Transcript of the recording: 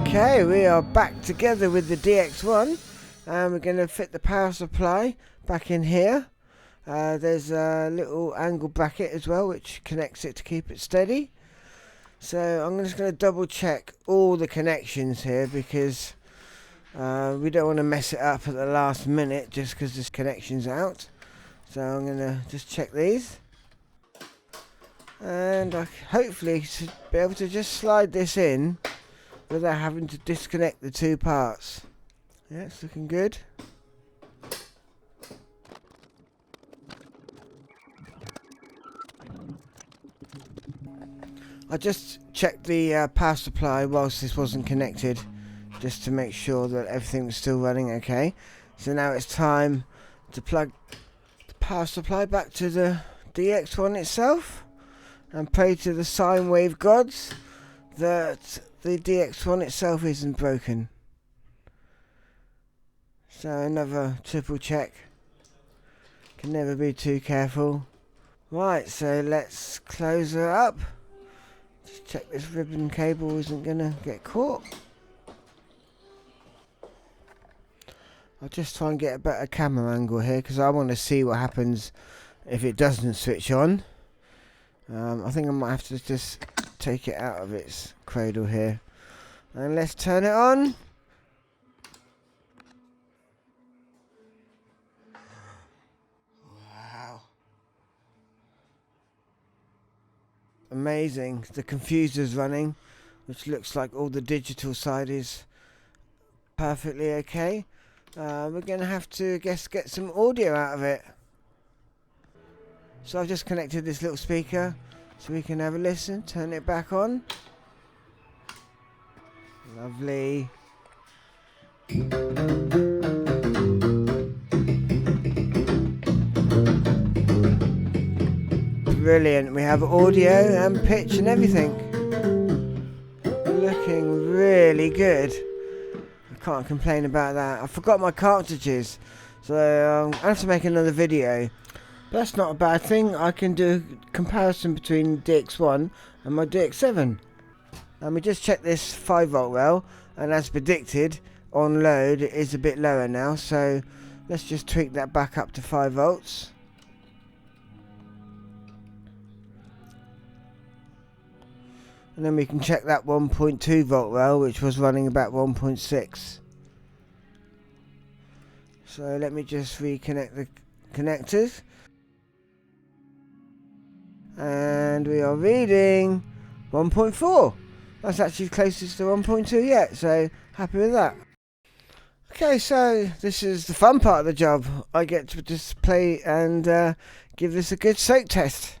Okay, we are back together with the DX1 and we're going to fit the power supply back in here. There's a little angle bracket as well which connects it to keep it steady. So I'm just going to double check all the connections here because we don't want to mess it up at the last minute just because this connection's out. So I'm going to just check these. And I hopefully should be able to just slide this in without having to disconnect the two parts. Yeah, it's looking good. I just checked the power supply whilst this wasn't connected, just to make sure that everything was still running okay. So now it's time to plug the power supply back to the DX1 itself and pray to the sine wave gods that the DX1 itself isn't broken. So another triple check. Can never be too careful. Right, so let's close her up. Just check this ribbon cable isn't gonna get caught. I'll just try and get a better camera angle here because I want to see what happens if it doesn't switch on. I think I might have to just take it out of its cradle here. And let's turn it on. Wow. Amazing. The confuser's running, which looks like all the digital side is perfectly okay. We're going to have to get some audio out of it. So I've just connected this little speaker so we can have a listen. Turn it back on. Lovely. Brilliant. We have audio and pitch and everything. Looking really good. I can't complain about that. I forgot my cartridges, so I have to make another video. But that's not a bad thing. I can do a comparison between DX1 and my DX7. And we just checked this 5V rail, and as predicted, on load it is a bit lower now. So let's just tweak that back up to 5V. And then we can check that 1.2V rail, which was running about 1.6. So let me just reconnect the connectors. And we are reading 1.4. That's actually closest to 1.2 yet, so happy with that. Okay, so this is the fun part of the job. I get to just play and give this a good soak test.